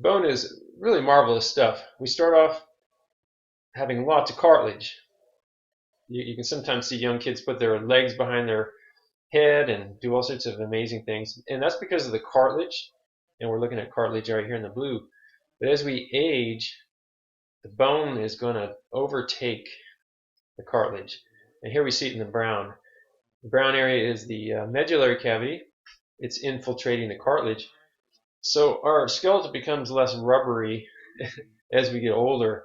Bone is really marvelous stuff. We start off having lots of cartilage. You can sometimes see young kids put their legs behind their head and do all sorts of amazing things. And that's because of the cartilage. And we're looking at cartilage right here in the blue. But as we age, the bone is going to overtake the cartilage. And here we see it in the brown. The brown area is the medullary cavity. It's infiltrating the cartilage. So our skeleton becomes less rubbery as we get older.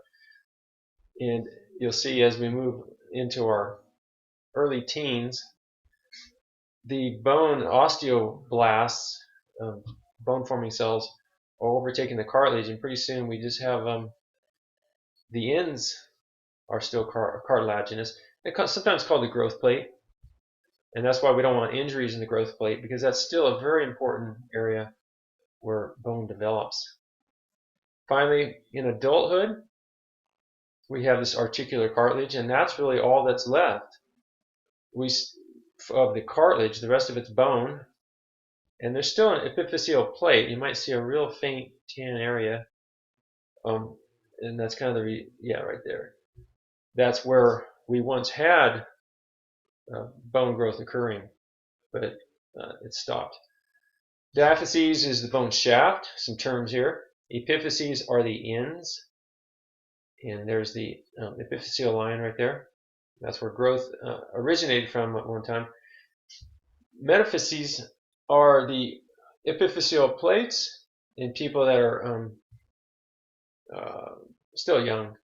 And you'll see as we move into our early teens, the bone osteoblasts, bone forming cells, are overtaking the cartilage, and pretty soon we just have the ends are still cartilaginous. It's sometimes called the growth plate, and that's why we don't want injuries in the growth plate, because that's still a very important area where bone develops. Finally, in adulthood, we have this articular cartilage, and that's really all that's left. Of the cartilage, the rest of it's bone, and there's still an epiphyseal plate. You might see a real faint tan area, and that's kind of right there. That's where we once had bone growth occurring, but it stopped. Diaphyses is the bone shaft. Some terms here. Epiphyses are the ends, and there's the epiphyseal line right there. That's where growth originated from at one time. Metaphyses are the epiphyseal plates in people that are still young,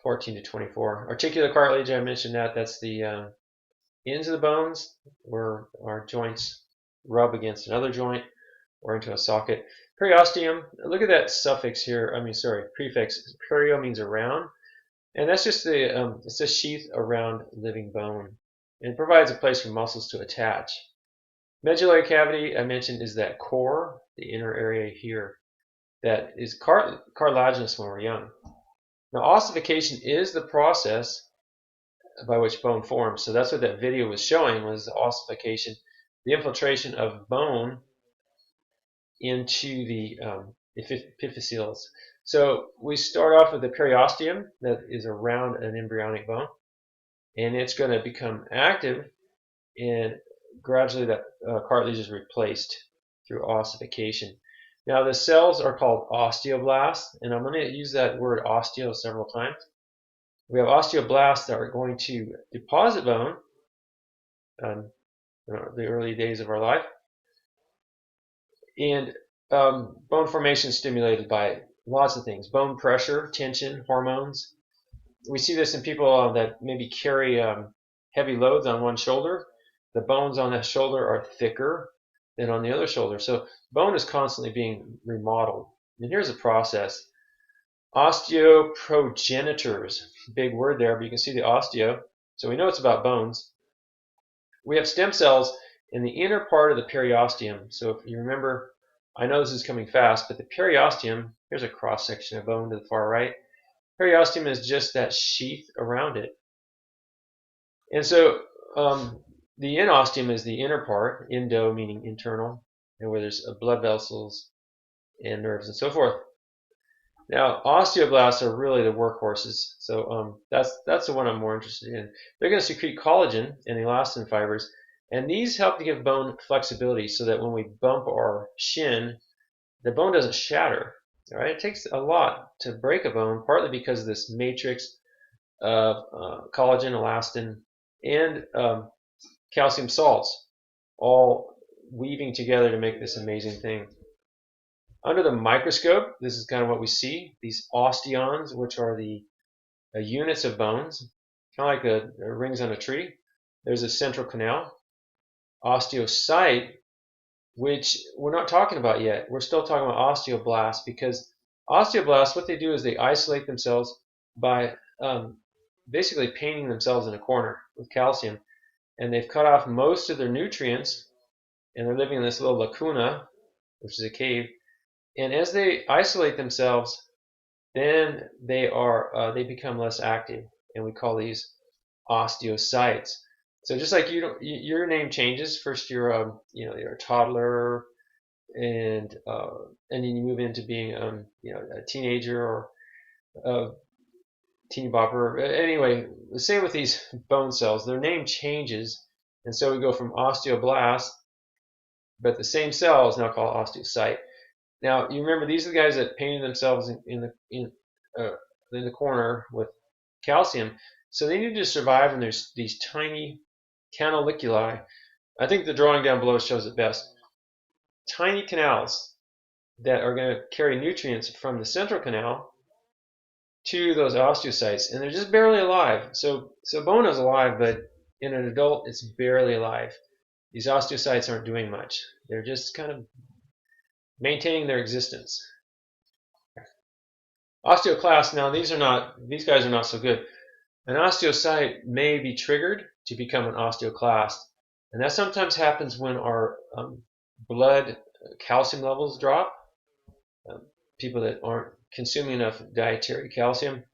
14 to 24. Articular cartilage, I mentioned that. That's the ends of the bones where our joints rub against another joint or into a socket. Periosteum, look at that suffix here. Prefix. Perio means around, and that's just it's a sheath around living bone, and it provides a place for muscles to attach. Medullary cavity, I mentioned, is that core, the inner area here, that is cartilaginous when we're young. Now, ossification is the process by which bone forms. So that's what that video was showing, was the ossification, the infiltration of bone into the epiphyseals. So we start off with the periosteum that is around an embryonic bone, and it's going to become active, and gradually that cartilage is replaced through ossification. Now the cells are called osteoblasts, and I'm going to use that word osteo several times. We have osteoblasts that are going to deposit bone in the early days of our life, and bone formation is stimulated by lots of things: bone pressure, tension, hormones. We see this in people that maybe carry heavy loads on one shoulder. The bones on that shoulder are thicker than on the other shoulder. So bone is constantly being remodeled. And here's the process. Osteoprogenitors, big word there, but you can see the osteo. So we know it's about bones. We have stem cells in the inner part of the periosteum. So if you remember, I know this is coming fast, but the periosteum, here's a cross section of bone to the far right. Periosteum is just that sheath around it. And so the enosteum is the inner part, endo meaning internal, and where there's blood vessels and nerves and so forth. Now, osteoblasts are really the workhorses, so that's the one I'm more interested in. They're going to secrete collagen and elastin fibers, and these help to give bone flexibility so that when we bump our shin, the bone doesn't shatter. All right? It takes a lot to break a bone, partly because of this matrix of collagen, elastin, and calcium salts, all weaving together to make this amazing thing. Under the microscope, this is kind of what we see, these osteons, which are the units of bones, kind of like the rings on a tree. There's a central canal. Osteocyte, which we're not talking about yet. We're still talking about osteoblasts, because osteoblasts, what they do is they isolate themselves by basically painting themselves in a corner with calcium. And they've cut off most of their nutrients, and they're living in this little lacuna, which is a cave. And as they isolate themselves, then they become less active, and we call these osteocytes. So just like your name changes, first you're a toddler, and then you move into being a teenager or a teeny bopper. Anyway, the same with these bone cells. Their name changes, and so we go from osteoblast, but the same cell is now called osteocyte. Now you remember these are the guys that painted themselves in the corner with calcium, so they need to survive. And there's these tiny canaliculi. I think the drawing down below shows it best. Tiny canals that are going to carry nutrients from the central canal to those osteocytes, and they're just barely alive. So bone is alive, but in an adult, it's barely alive. These osteocytes aren't doing much. They're just kind of maintaining their existence. Osteoclasts, now these guys are not so good. An osteocyte may be triggered to become an osteoclast, and that sometimes happens when our blood calcium levels drop. People that aren't consuming enough dietary calcium,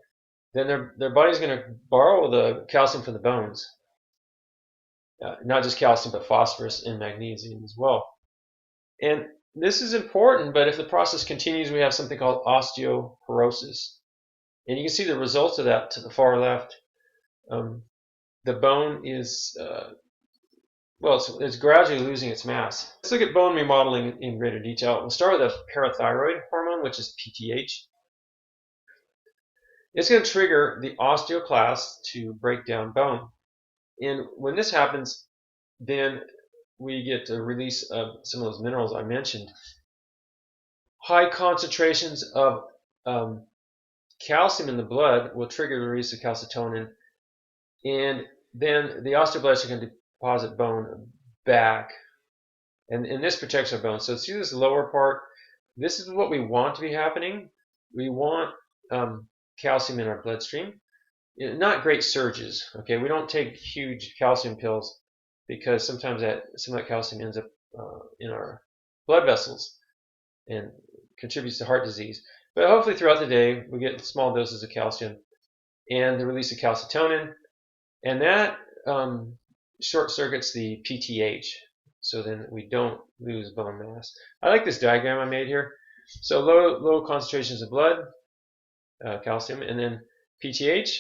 then their body's going to borrow the calcium from the bones. Not just calcium, but phosphorus and magnesium as well. And this is important, but if the process continues, we have something called osteoporosis. And you can see the results of that to the far left. The bone is, it's gradually losing its mass. Let's look at bone remodeling in greater detail. We'll start with the parathyroid hormone, which is PTH. It's going to trigger the osteoclasts to break down bone. And when this happens, then we get a release of some of those minerals I mentioned. High concentrations of calcium in the blood will trigger the release of calcitonin, and then the osteoblasts are going to deposit bone back, and this protects our bone. So see this lower part? This is what we want to be happening. We want calcium in our bloodstream. Not great surges. Okay, we don't take huge calcium pills because sometimes some of that calcium ends up in our blood vessels and contributes to heart disease. But hopefully throughout the day we get small doses of calcium and the release of calcitonin, and that short circuits the PTH, so then we don't lose bone mass. I like this diagram I made here. So low concentrations of blood, calcium, and then PTH,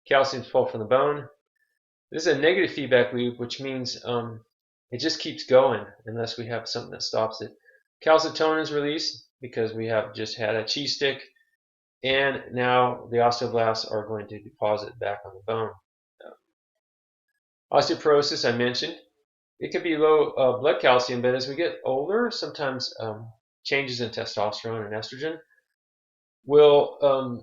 calcium's pulled from the bone. This is a negative feedback loop, which means it just keeps going unless we have something that stops it. Calcitonin is released because we have just had a cheese stick, and now the osteoblasts are going to deposit back on the bone. Osteoporosis, I mentioned. It could be low blood calcium, but as we get older, sometimes changes in testosterone and estrogen will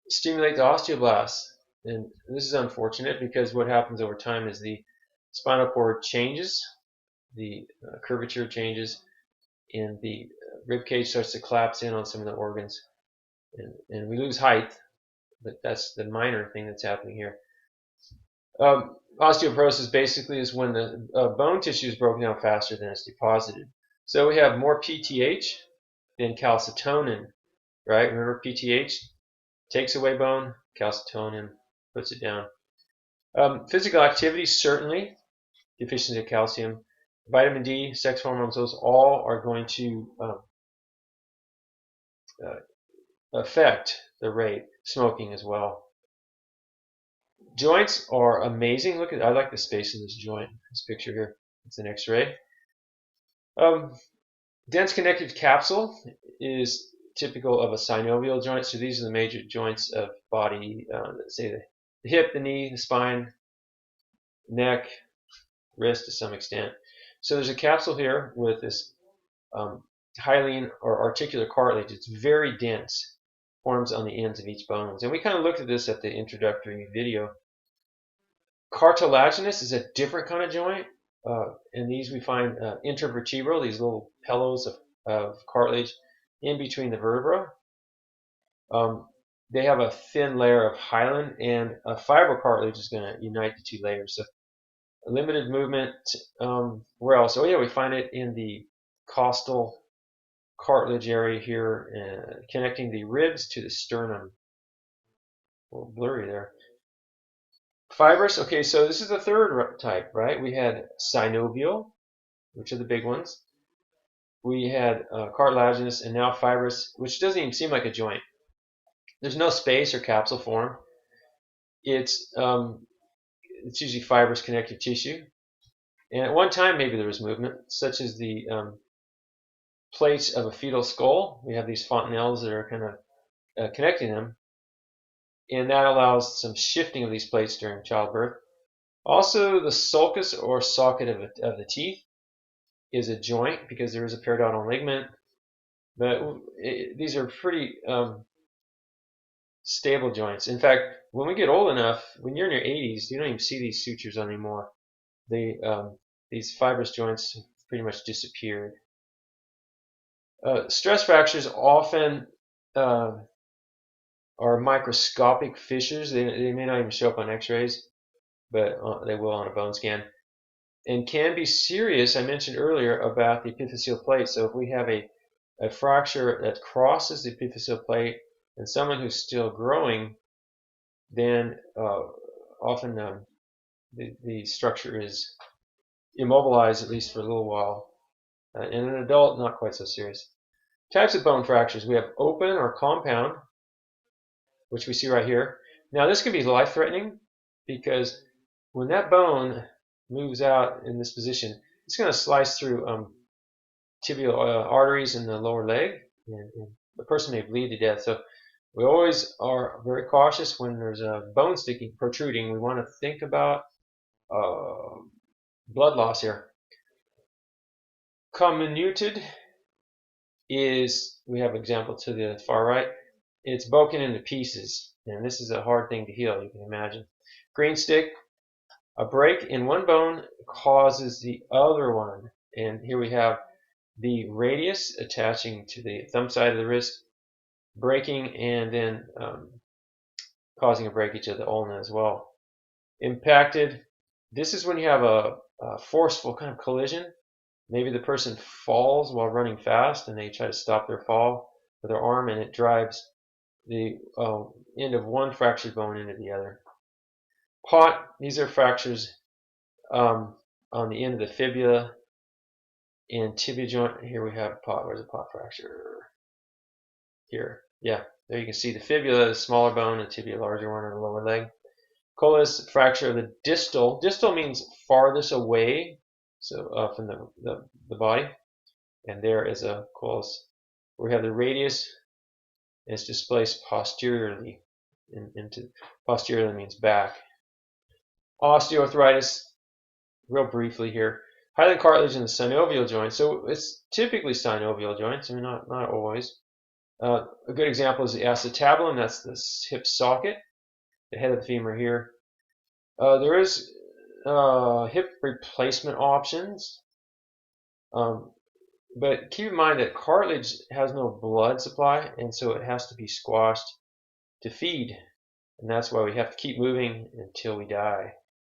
stimulate the osteoblasts. And this is unfortunate because what happens over time is the spinal cord changes, the curvature changes, and the rib cage starts to collapse in on some of the organs, and we lose height. But that's the minor thing that's happening here. Osteoporosis basically is when the bone tissue is broken down faster than it's deposited. So we have more PTH than calcitonin, right? Remember, PTH takes away bone, calcitonin puts it down. Physical activity, certainly. Deficiency of calcium. Vitamin D, sex hormones, those all are going to affect the rate. Smoking as well. Joints are amazing. Look at, I like the space in this joint. This picture here, it's an X-ray. Dense connective capsule is typical of a synovial joint. So these are the major joints of body. Let's say the hip, the knee, the spine, neck, wrist to some extent. So there's a capsule here with this hyaline or articular cartilage. It's very dense, forms on the ends of each bone. And we kind of looked at this at the introductory video. Cartilaginous is a different kind of joint. And these we find intervertebral, these little pillows of cartilage in between the vertebra. They have a thin layer of hyaline, and a fibrocartilage is going to unite the two layers. So limited movement. Where else? Oh yeah, we find it in the costal cartilage area here, connecting the ribs to the sternum. A little blurry there. Fibrous. Okay, so this is the third type, right? We had synovial, which are the big ones. we had cartilaginous and now fibrous, which doesn't even seem like a joint. There's no space or capsule form. It's usually fibrous connective tissue. And at one time, maybe there was movement, such as the plates of a fetal skull. We have these fontanelles that are kind of connecting them, and that allows some shifting of these plates during childbirth. Also, the sulcus or socket of the teeth is a joint because there is a periodontal ligament, but these are pretty stable joints. In fact, when we get old enough, when you're in your 80s, you don't even see these sutures anymore. These fibrous joints pretty much disappeared. Stress fractures often are microscopic fissures. They may not even show up on x-rays, but they will on a bone scan, and can be serious. I mentioned earlier about the epiphyseal plate. So if we have a fracture that crosses the epiphyseal plate and someone who's still growing, then often the structure is immobilized, at least for a little while. In an adult, not quite so serious. Types of bone fractures. We have open or compound, which we see right here. Now this can be life-threatening because when that bone moves out in this position, it's going to slice through tibial arteries in the lower leg, and the person may bleed to death. So we always are very cautious when there's a bone sticking, protruding. We want to think about blood loss here. Comminuted is, we have an example to the far right, it's broken into pieces, and this is a hard thing to heal, you can imagine. Green stick, a break in one bone causes the other one, and here we have the radius attaching to the thumb side of the wrist, breaking, and then causing a breakage of the ulna as well. Impacted, this is when you have a forceful kind of collision. Maybe the person falls while running fast and they try to stop their fall with their arm, and it drives the end of one fractured bone into the other. Pot, these are fractures on the end of the fibula and tibia joint. Here we have pot. Where's the pot fracture? Here. Yeah, there you can see the fibula, the smaller bone, and tibia, larger one on the lower leg. Collis, fracture of the distal. Distal means farthest away, so from the body. And there is a collis. We have the radius, and it's displaced posteriorly. Posteriorly means back. Osteoarthritis, real briefly here. Hyaline cartilage in the synovial joint. So it's typically synovial joints. I mean, not always. A good example is the acetabulum. That's the hip socket, the head of the femur here. There is hip replacement options, but keep in mind that cartilage has no blood supply, and so it has to be squashed to feed, and that's why we have to keep moving until we die.